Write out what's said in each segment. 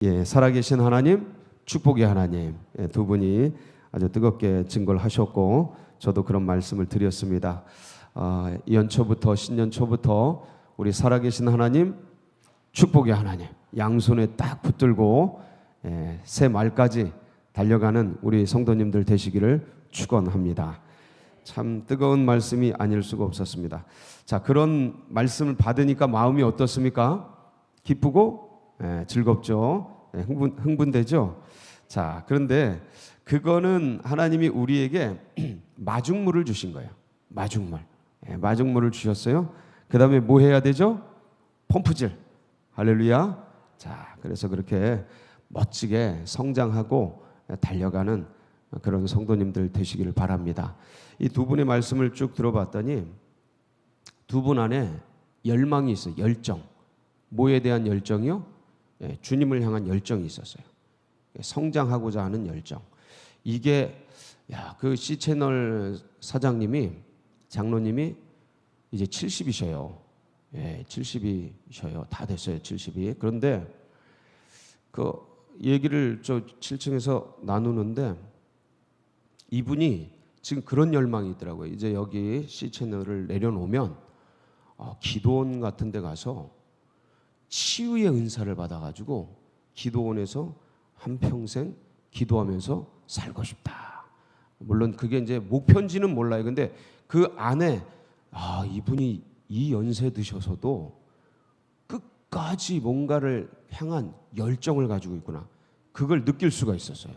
예, 살아계신 하나님, 축복의 하나님, 두 분이 아주 뜨겁게 증거를 하셨고 저도 그런 말씀을 드렸습니다. 연초부터 신년 초부터 우리 살아계신 하나님, 축복의 하나님 양손에 딱 붙들고 새 말까지 달려가는 우리 성도님들 되시기를 축원합니다. 참 뜨거운 말씀이 아닐 수가 없었습니다. 자, 그런 말씀을 받으니까 마음이 어떻습니까? 기쁘고 즐겁죠. 흥분되죠. 자, 그런데 그거는 하나님이 우리에게 마중물을 주신 거예요. 마중물. 마중물을 주셨어요. 그 다음에 뭐 해야 되죠? 펌프질. 할렐루야. 자, 그래서 그렇게 멋지게 성장하고 달려가는 그런 성도님들 되시기를 바랍니다. 이 두 분의 말씀을 쭉 들어봤더니 두 분 안에 열망이 있어요. 열정. 뭐에 대한 열정이요? 주님을 향한 열정이 있었어요. 성장하고자 하는 열정. 이게 그 C채널 사장님이, 장로님이 이제 70이셔요. 70이셔요. 다 됐어요. 70이. 그런데 그 얘기를 저 7층에서 나누는데 이분이 지금 그런 열망이 있더라고요. 이제 여기 C채널을 내려놓으면 기도원 같은 데 가서 치유의 은사를 받아가지고 기도원에서 한평생 기도하면서 살고 싶다. 물론 그게 이제 목표인지는 몰라요. 근데 그 안에 이분이 이 연세 드셔서도 끝까지 뭔가를 향한 열정을 가지고 있구나. 그걸 느낄 수가 있었어요.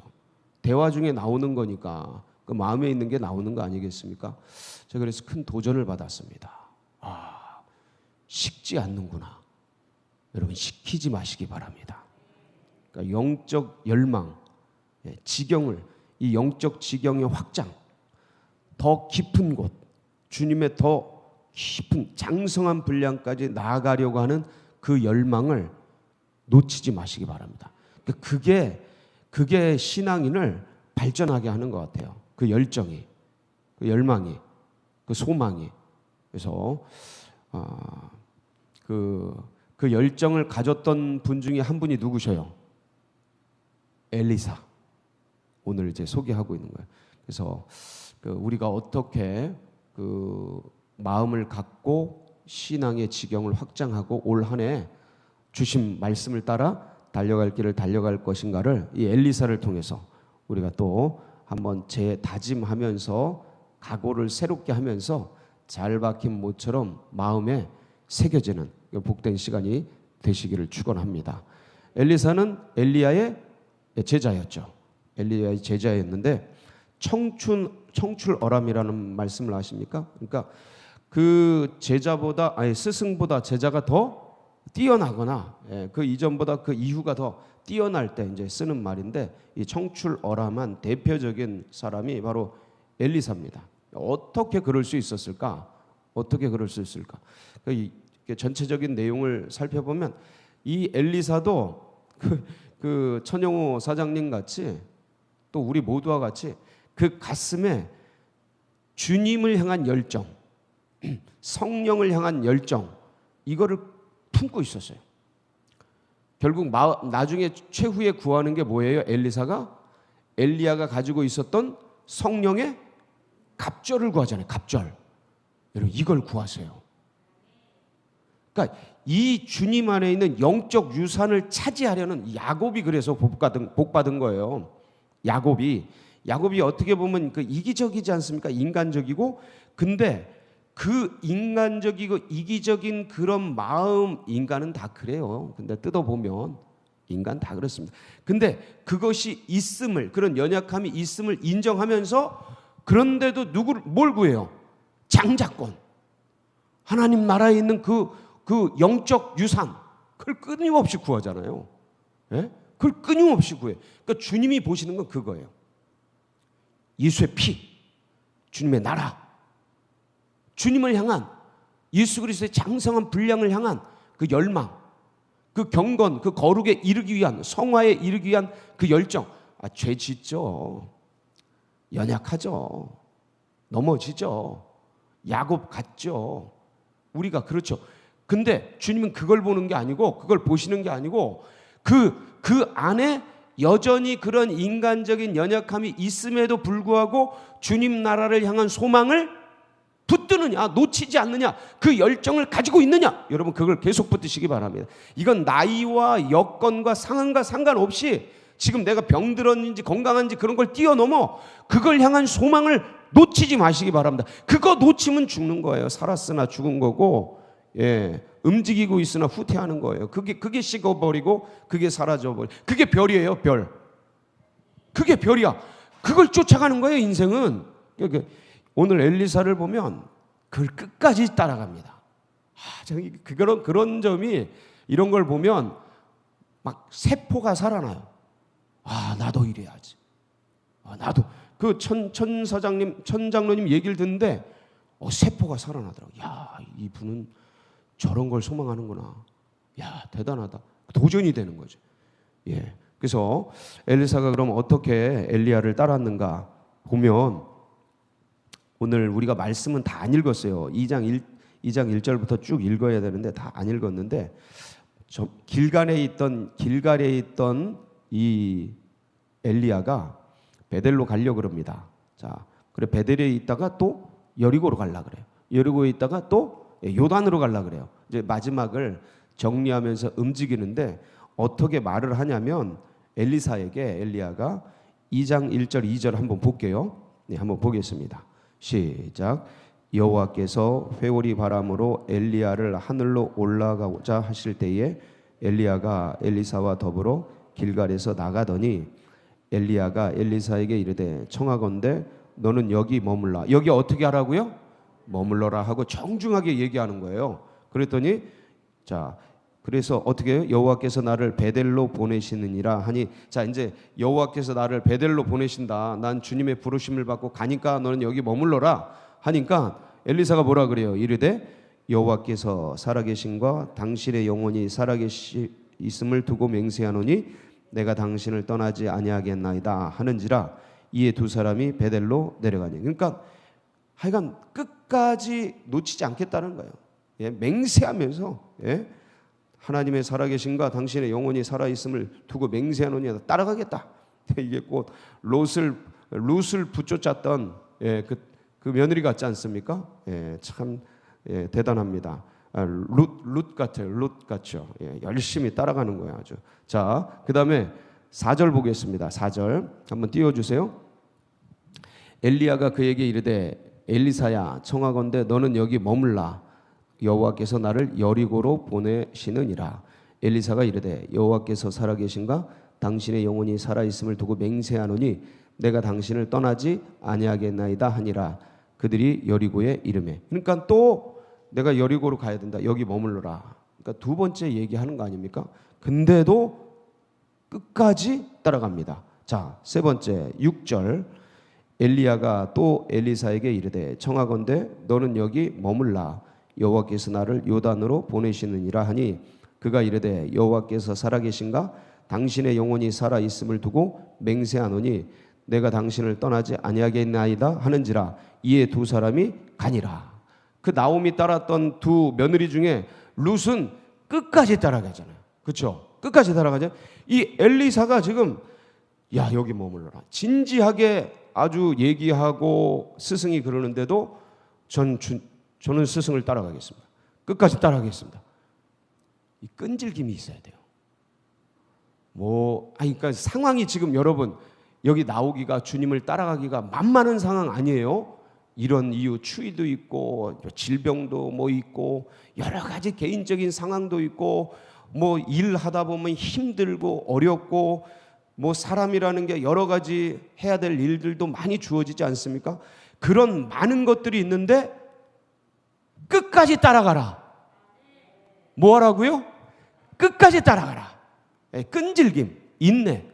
대화 중에 나오는 거니까 그 마음에 있는 게 나오는 거 아니겠습니까? 제가 그래서 큰 도전을 받았습니다. 식지 않는구나. 여러분 시키지 마시기 바랍니다. 그러니까 영적 열망, 지경을, 이 영적 지경의 확장, 더 깊은 곳, 주님의 더 깊은 장성한 분량까지 나아가려고 하는 그 열망을 놓치지 마시기 바랍니다. 그게 신앙인을 발전하게 하는 것 같아요. 그 열정이, 그 열망이, 그 소망이. 그래서 그 열정을 가졌던 분 중에 한 분이 누구셔요? 엘리사. 오늘 이제 소개하고 있는 거예요. 그래서 우리가 어떻게 그 마음을 갖고 신앙의 지경을 확장하고 올 한 해 주신 말씀을 따라 달려갈 길을 달려갈 것인가를 이 엘리사를 통해서 우리가 또 한번 재다짐하면서 각오를 새롭게 하면서 잘 박힌 모처럼 마음에 새겨지는 복된 시간이 되시기를 축원합니다. 엘리사는 엘리야의 제자였죠. 엘리야의 제자였는데 청출어람이라는 말씀을 아십니까? 그러니까 그 제자보다 스승보다 제자가 더 뛰어나거나 그 이전보다 그 이후가 더 뛰어날 때 이제 쓰는 말인데 이 청출어람한 대표적인 사람이 바로 엘리사입니다. 어떻게 그럴 수 있었을까? 어떻게 그럴 수 있을까? 전체적인 내용을 살펴보면 이 엘리사도 그 천영호 사장님 같이 또 우리 모두와 같이 그 가슴에 주님을 향한 열정, 성령을 향한 열정, 이거를 품고 있었어요. 결국 나중에 최후에 구하는 게 뭐예요? 엘리야가 가지고 있었던 성령의 갑절을 구하잖아요. 갑절. 여러분 이걸 구하세요. 그러니까 이 주님 안에 있는 영적 유산을 차지하려는 야곱이 그래서 복 받은 거예요. 야곱이 어떻게 보면 그 이기적이지 않습니까? 인간적이고, 근데 그 인간적이고 이기적인 그런 마음, 인간은 다 그래요. 근데 뜯어보면 인간 다 그렇습니다. 근데 그것이 있음을, 그런 연약함이 있음을 인정하면서 그런데도 뭘 구해요? 장자권. 하나님 나라에 있는 그 영적 유산, 그걸 끊임없이 구하잖아요. 그걸 끊임없이 구해. 그러니까 주님이 보시는 건 그거예요. 예수의 피, 주님의 나라, 주님을 향한 예수 그리스도의 장성한 분량을 향한 그 열망, 그 경건, 그 거룩에 이르기 위한, 성화에 이르기 위한 그 열정. 죄 짓죠. 연약하죠. 넘어지죠. 야곱 같죠. 우리가 그렇죠. 근데 주님은 그걸 보는 게 아니고, 그걸 보시는 게 아니고, 그 안에 여전히 그런 인간적인 연약함이 있음에도 불구하고 주님 나라를 향한 소망을 붙드느냐, 놓치지 않느냐, 그 열정을 가지고 있느냐, 여러분 그걸 계속 붙드시기 바랍니다. 이건 나이와 여건과 상황과 상관없이 지금 내가 병들었는지 건강한지 그런 걸 뛰어넘어 그걸 향한 소망을 놓치지 마시기 바랍니다. 그거 놓치면 죽는 거예요. 살았으나 죽은 거고, 움직이고 있으나 후퇴하는 거예요. 그게 식어버리고 그게 사라져버리고, 그게 별이에요. 별. 그게 별이야. 그걸 쫓아가는 거예요. 인생은. 오늘 엘리사를 보면 그걸 끝까지 따라갑니다. 그런 점이, 이런 걸 보면 막 세포가 살아나요. 나도 이래야지. 나도. 그 천장로님 얘기를 듣는데 세포가 살아나더라고요. 이분은 저런 걸 소망하는구나. 대단하다. 도전이 되는 거죠. 그래서 엘리사가 그럼 어떻게 엘리야를 따랐는가 보면, 오늘 우리가 말씀은 다 안 읽었어요. 2장 1절부터 쭉 읽어야 되는데 다 안 읽었는데, 길갈에 있던 이 엘리야가 베델로 가려고 그럽니다. 자, 그래 베델에 있다가 또 여리고로 가려고 그래요. 여리고에 있다가 또 요단으로 가려고 그래요. 이제 마지막을 정리하면서 움직이는데 어떻게 말을 하냐면, 엘리야가 2장 1절 2절 한번 볼게요. 한번 보겠습니다. 시작. 여호와께서 회오리 바람으로 엘리야를 하늘로 올라가고자 하실 때에 엘리야가 엘리사와 더불어 길갈에서 나가더니 엘리야가 엘리사에게 이르되 청하건대 너는 여기 머물라. 여기 어떻게 하라고요? 머물러라 하고 정중하게 얘기하는 거예요. 그랬더니 그래서 어떻게 해요? 여호와께서 나를 베델로 보내시느니라 하니, 이제 여호와께서 나를 베델로 보내신다. 난 주님의 부르심을 받고 가니까 너는 여기 머물러라 하니까 엘리사가 뭐라 그래요? 이르되 여호와께서 살아계신과 당신의 영혼이 살아계심을 두고 맹세하노니 내가 당신을 떠나지 아니하겠나이다 하는지라. 이에 두 사람이 베델로 내려가니. 그러니까 하여간 끝까지 놓치지 않겠다는 거예요. 맹세하면서 하나님의 살아계신과 당신의 영혼이 살아있음을 두고 맹세하노니 따라가겠다. 이게 꼭 룻을 붙여짰던 그 며느리 같지 않습니까? 참 대단합니다. 룻 같아요. 룻 같죠. 열심히 따라가는 거예요. 아주. 자, 그 다음에 4절 보겠습니다. 4절 한번 띄워주세요. 엘리야가 그에게 이르되 엘리사야 청하건대 너는 여기 머물라. 여호와께서 나를 여리고로 보내시느니라. 엘리사가 이르되 여호와께서 살아계신가 당신의 영혼이 살아있음을 두고 맹세하노니 내가 당신을 떠나지 아니하겠나이다 하니라. 그들이 여리고에 이르매. 그러니까 또 내가 여리고로 가야 된다. 여기 머물러라. 그러니까 두 번째 얘기하는 거 아닙니까? 근데도 끝까지 따라갑니다. 자, 세 번째 6절. 엘리야가 또 엘리사에게 이르되 청하건대 너는 여기 머물라. 여호와께서 나를 요단으로 보내시느니라 하니 그가 이르되 여호와께서 살아계신가 당신의 영혼이 살아있음을 두고 맹세하노니 내가 당신을 떠나지 아니하겠나이다 하는지라. 이에 두 사람이 가니라. 그 나옴이 따랐던 두 며느리 중에 룻은 끝까지 따라가잖아요. 그렇죠? 끝까지 따라가죠. 이 엘리사가 지금 여기 머물러라. 진지하게 아주 얘기하고 스승이 그러는데도 저는 스승을 따라가겠습니다. 끝까지 따라가겠습니다. 이 끈질김이 있어야 돼요. 그러니까 상황이 지금 여러분 여기 나오기가, 주님을 따라가기가 만만한 상황 아니에요. 이런 이유, 추위도 있고 질병도 있고 여러 가지 개인적인 상황도 있고 일하다 보면 힘들고 어렵고 사람이라는 게 여러 가지 해야 될 일들도 많이 주어지지 않습니까? 그런 많은 것들이 있는데 끝까지 따라가라. 뭐 하라고요? 끝까지 따라가라. 끈질김, 인내.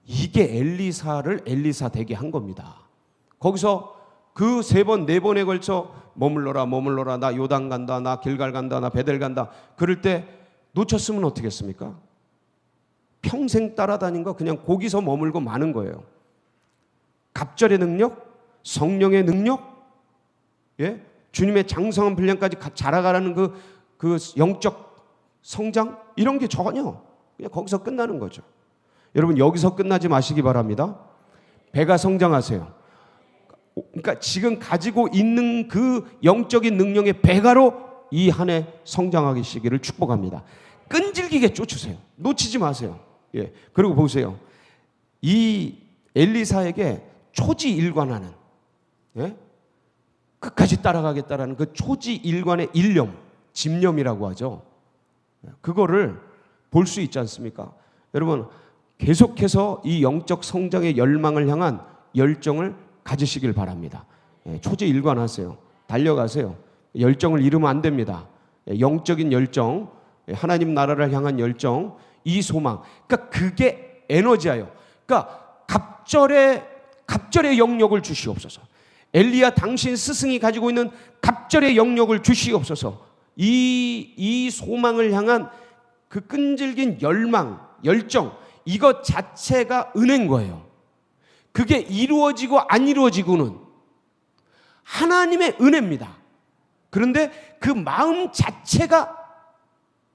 이게 엘리사를 엘리사 되게 한 겁니다. 거기서 그 3번, 4번에 걸쳐 머물러라. 나 요단 간다. 나 길갈 간다. 나 베델 간다. 그럴 때 놓쳤으면 어떻게 했습니까? 평생 따라다닌 거 그냥 거기서 머물고 마는 거예요. 갑절의 능력, 성령의 능력, 주님의 장성한 분량까지 자라가라는 그 영적 성장, 이런 게 전혀 그냥 거기서 끝나는 거죠. 여러분 여기서 끝나지 마시기 바랍니다. 배가 성장하세요. 그러니까 지금 가지고 있는 그 영적인 능력의 배가로 이 한 해 성장하시기를 축복합니다. 끈질기게 쫓으세요. 놓치지 마세요. 예. 그리고 보세요. 이 엘리사에게 초지일관하는, 예? 끝까지 따라가겠다라는 그 초지일관의 일념, 집념이라고 하죠. 그거를 볼 수 있지 않습니까? 여러분 계속해서 이 영적 성장의 열망을 향한 열정을 가지시길 바랍니다. 예, 초지일관하세요. 달려가세요. 열정을 잃으면 안 됩니다. 예, 영적인 열정, 하나님 나라를 향한 열정, 이 소망. 그러니까 그게 에너지예요. 그러니까 갑절의 영역을 주시옵소서. 엘리야 당신 스승이 가지고 있는 갑절의 영역을 주시옵소서. 이 소망을 향한 그 끈질긴 열망, 열정, 이것 자체가 은혜인 거예요. 그게 이루어지고 안 이루어지고는 하나님의 은혜입니다. 그런데 그 마음 자체가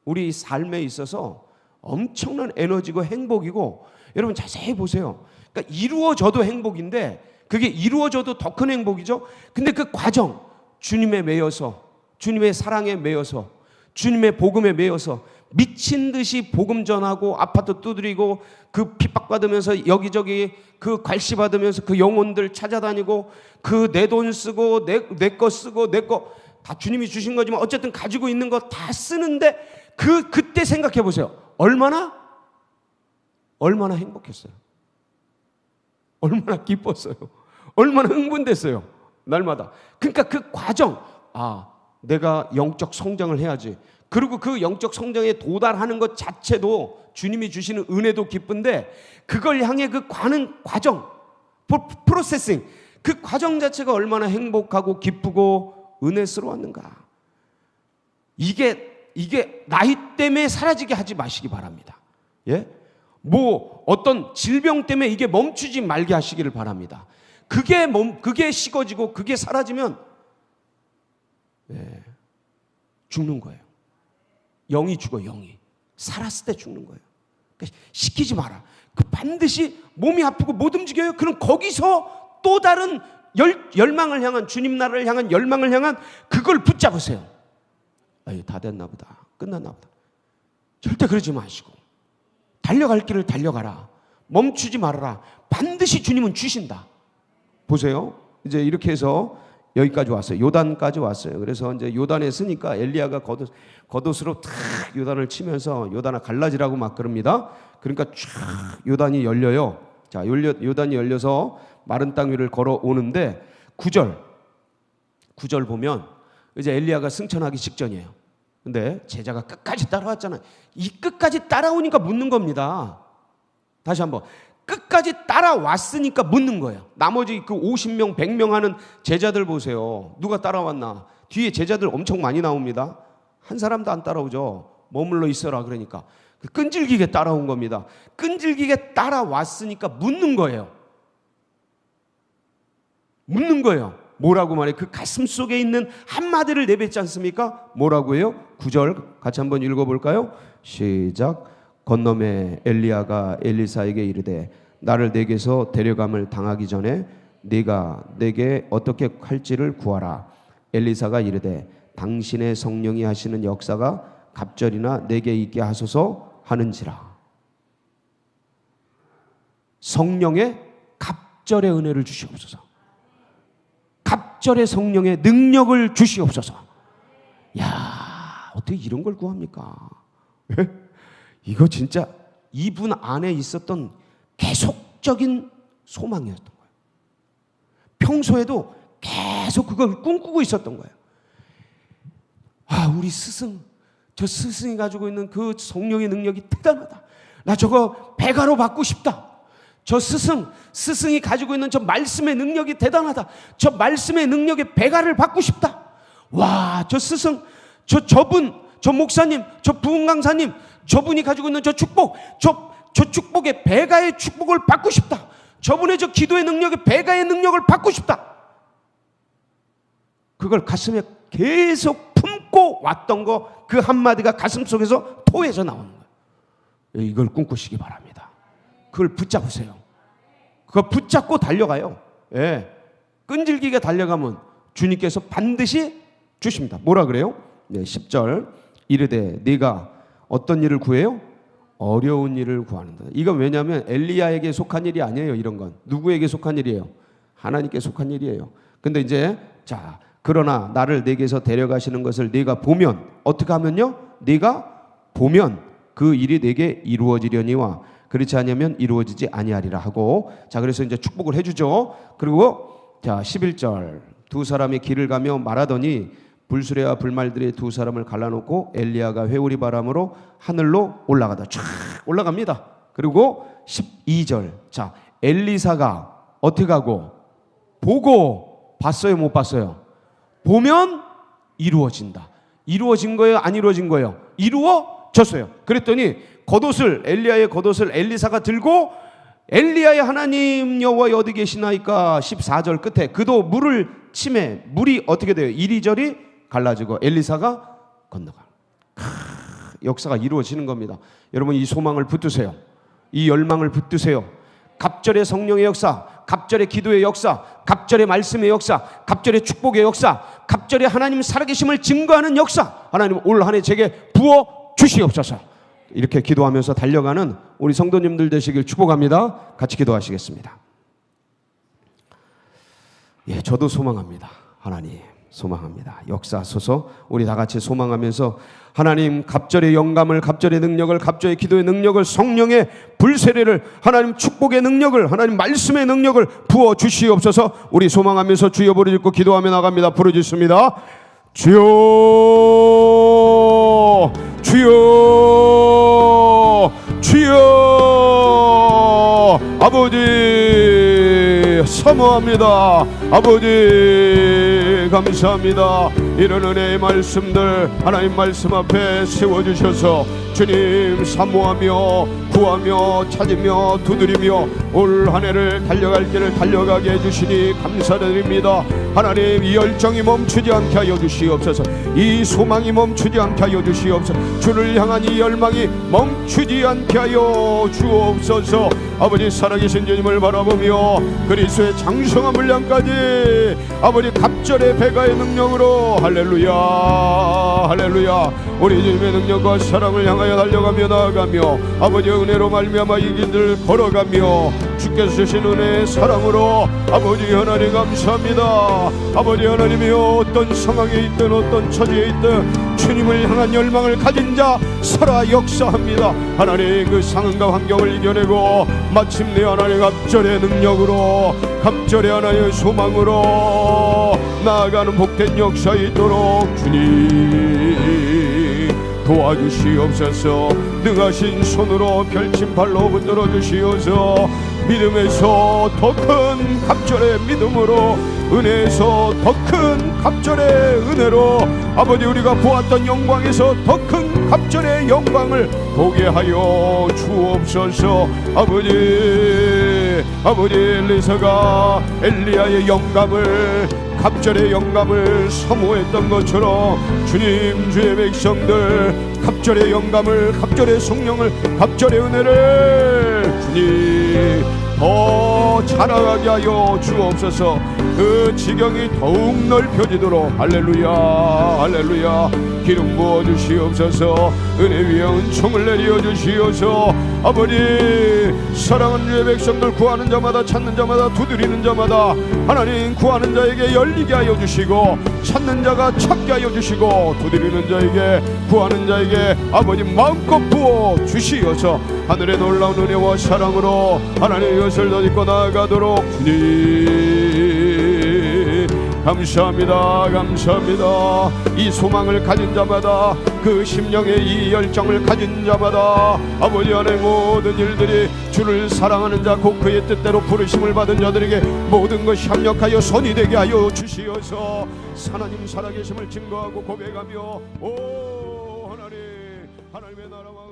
우리 삶에 있어서 엄청난 에너지고 행복이고, 여러분 자세히 보세요. 그러니까 이루어져도 행복인데 그게 이루어져도 더 큰 행복이죠. 근데 그 과정, 주님에 매여서, 주님의 사랑에 매여서, 주님의 복음에 매여서 미친 듯이 복음 전하고 아파트 두드리고 그 핍박받으면서 여기저기 그 괄시받으면서 그 영혼들 찾아다니고 그 내 돈 쓰고 내 거 쓰고 내 거 다 주님이 주신 거지만 어쨌든 가지고 있는 거 다 쓰는데 그때 생각해 보세요. 얼마나 행복했어요. 얼마나 기뻤어요. 얼마나 흥분됐어요. 날마다. 그러니까 그 과정, 내가 영적 성장을 해야지. 그리고 그 영적 성장에 도달하는 것 자체도 주님이 주시는 은혜도 기쁜데 그걸 향해 그 가는 과정, 프로세싱, 그 과정 자체가 얼마나 행복하고 기쁘고 은혜스러웠는가. 이게 나이 때문에 사라지게 하지 마시기 바랍니다. 예? 뭐 어떤 질병 때문에 이게 멈추지 말게 하시기를 바랍니다. 그게 식어지고 그게 사라지면 죽는 거예요. 영이 죽어. 영이 살았을 때 죽는 거예요. 그러니까 시키지 마라. 반드시 몸이 아프고 못 움직여요. 그럼 거기서 또 다른 열망을 향한, 주님 나라를 향한 열망을 향한 그걸 붙잡으세요. 다 됐나 보다. 끝났나 보다. 절대 그러지 마시고 달려갈 길을 달려가라. 멈추지 말아라. 반드시 주님은 주신다. 보세요. 이제 이렇게 해서 여기까지 왔어요. 요단까지 왔어요. 그래서 이제 요단에 서니까 엘리야가 겉옷으로 탁 요단을 치면서 요단아 갈라지라고 막 그럽니다. 그러니까 쫙 요단이 열려요. 자, 요단이 열려서 마른 땅 위를 걸어오는데 9절 보면 이제 엘리야가 승천하기 직전이에요. 근데 제자가 끝까지 따라왔잖아요. 이 끝까지 따라오니까 묻는 겁니다. 다시 한번. 끝까지 따라왔으니까 묻는 거예요. 나머지 그 50명, 100명 하는 제자들 보세요. 누가 따라왔나? 뒤에 제자들 엄청 많이 나옵니다. 한 사람도 안 따라오죠. 머물러 있어라 그러니까. 끈질기게 따라온 겁니다. 끈질기게 따라왔으니까 묻는 거예요. 묻는 거예요. 뭐라고 말해요? 그 가슴 속에 있는 한마디를 내뱉지 않습니까? 뭐라고 해요? 9절 같이 한번 읽어볼까요? 시작. 건너매 엘리야가 엘리사에게 이르되 나를 내게서 데려감을 당하기 전에 네가 내게 어떻게 할지를 구하라. 엘리사가 이르되 당신의 성령이 하시는 역사가 갑절이나 내게 있게 하소서 하는지라. 성령의 갑절의 은혜를 주시옵소서. 갑절의 성령의 능력을 주시옵소서. 야, 어떻게 이런 걸 구합니까? 이거 진짜 이분 안에 있었던 계속적인 소망이었던 거예요. 평소에도 계속 그걸 꿈꾸고 있었던 거예요. 우리 스승, 저 스승이 가지고 있는 그 성령의 능력이 대단하다. 나 저거 배가로 받고 싶다. 저 스승이 가지고 있는 저 말씀의 능력이 대단하다. 저 말씀의 능력의 배가를 받고 싶다. 와, 저 스승, 저분, 저 목사님, 저 부흥 강사님, 저분이 가지고 있는 저 축복, 저 축복의 배가의 축복을 받고 싶다. 저분의 저 기도의 능력의 배가의 능력을 받고 싶다. 그걸 가슴에 계속 품고 왔던 거, 그 한마디가 가슴 속에서 토해져 나오는 거예요. 이걸 꿈꾸시기 바랍니다. 그걸 붙잡으세요. 그거 붙잡고 달려가요. 예. 끈질기게 달려가면 주님께서 반드시 주십니다. 뭐라 그래요? 네, 10절 이르되 네가 어떤 일을 구해요? 어려운 일을 구하는다. 이건 왜냐하면 엘리야에게 속한 일이 아니에요. 이런 건 누구에게 속한 일이에요? 하나님께 속한 일이에요. 근데 이제 자 그러나 나를 내게서 데려가시는 것을 네가 보면 어떻게 하면요? 네가 보면 그 일이 내게 이루어지려니와 그렇지 않으면 이루어지지 아니하리라 하고, 자 그래서 이제 축복을 해주죠. 그리고 자 11절 두 사람이 길을 가며 말하더니 불수레와 불말들이 두 사람을 갈라놓고 엘리야가 회오리 바람으로 하늘로 올라가다 쫙 올라갑니다. 그리고 12절 자 엘리사가 어떻게 하고 보고 봤어요? 못 봤어요? 보면 이루어진다. 이루어진 거예요? 안 이루어진 거예요? 이루어졌어요. 그랬더니 겉옷을 엘리야의 겉옷을 엘리사가 들고 엘리야의 하나님 여호와 어디 계시나이까 14절 끝에 그도 물을 치매 물이 어떻게 돼요? 이리저리 갈라지고 엘리사가 건너가. 역사가 이루어지는 겁니다. 여러분 이 소망을 붙드세요. 이 열망을 붙드세요. 갑절의 성령의 역사, 갑절의 기도의 역사, 갑절의 말씀의 역사, 갑절의 축복의 역사, 갑절의 하나님 살아계심을 증거하는 역사, 하나님 올 한 해 제게 부어 주시옵소서. 이렇게 기도하면서 달려가는 우리 성도님들 되시길 축복합니다. 같이 기도하시겠습니다. 예, 저도 소망합니다. 하나님 소망합니다. 역사하소서. 우리 다 같이 소망하면서 하나님 갑절의 영감을, 갑절의 능력을, 갑절의 기도의 능력을, 성령의 불세례를, 하나님 축복의 능력을, 하나님 말씀의 능력을 부어 주시옵소서. 우리 소망하면서 주여 부르짖고 기도하며 나갑니다. 부르짖습니다. 주여 주여 주여. 아버지 사모합니다. 아버지 감사합니다. 이런 은혜의 말씀들 하나님 말씀 앞에 세워주셔서 주님 사모하며 구하며 찾으며 두드리며 올 한 해를 달려갈 길을 달려가게 해주시니 감사드립니다. 하나님 이 열정이 멈추지 않게 하여 주시옵소서. 이 소망이 멈추지 않게 하여 주시옵소서. 주를 향한 이 열망이 멈추지 않게 하여 주옵소서. 아버지 살아계신 주님을 바라보며 그리스도의 장성한 분량까지 아버지 갑절의 배가의 능력으로 할렐루야 할렐루야. 우리 주님의 능력과 사랑을 향하여 달려가며 나아가며 아버지의 은혜로 말미암아 이 길을 걸어가며 주께서 주신 은혜의 사랑으로 아버지 하나님 감사합니다. 아버지 하나님이 어떤 상황에 있든 어떤 처지에 있든 주님을 향한 열망을 가진 자 살아 역사합니다. 하나님 그 상황과 환경을 이겨내고 마침내 하나님 갑절의 능력으로 갑절의 하나님의 소망으로 나아가는 복된 역사 있도록 주님 도와주시옵소서. 능하신 손으로 펼친 발로 붙들어 주시옵소서. 믿음에서 더 큰 갑절의 믿음으로, 은혜에서 더 큰 갑절의 은혜로 아버지 우리가 보았던 영광에서 더 큰 갑절의 영광을 보게 하여 주옵소서. 아버지 엘리사가 엘리야의 영감을 갑절의 영감을 사모했던 것처럼 주님 주의 백성들 갑절의 영감을, 갑절의 성령을, 갑절의 은혜를 주님 더 자라가게 하여 주옵소서. 그 지경이 더욱 넓혀지도록 할렐루야 할렐루야. 기름 부어 주시옵소서. 은혜 위에 은총을 내려 주시옵소서. 아버지 사랑하는 주의 백성들 구하는 자마다 찾는 자마다 두드리는 자마다 하나님 구하는 자에게 열리게 하여 주시고 찾는 자가 찾게 하여 주시고 두드리는 자에게 구하는 자에게 아버지 마음껏 부어 주시어서 하늘의 놀라운 은혜와 사랑으로 하나님의 것을 더 딛고 나아가도록 주님 감사합니다 감사합니다. 이 소망을 가진 자마다 그 심령의 이 열정을 가진 자마다 아버지 안에 모든 일들이 주를 사랑하는 자 곧 그의 뜻대로 부르심을 받은 자들에게 모든 것이 합력하여 선이 되게 하여 주시어서 하나님 살아계심을 증거하고 고백하며 오 하나님 하나님의 나라와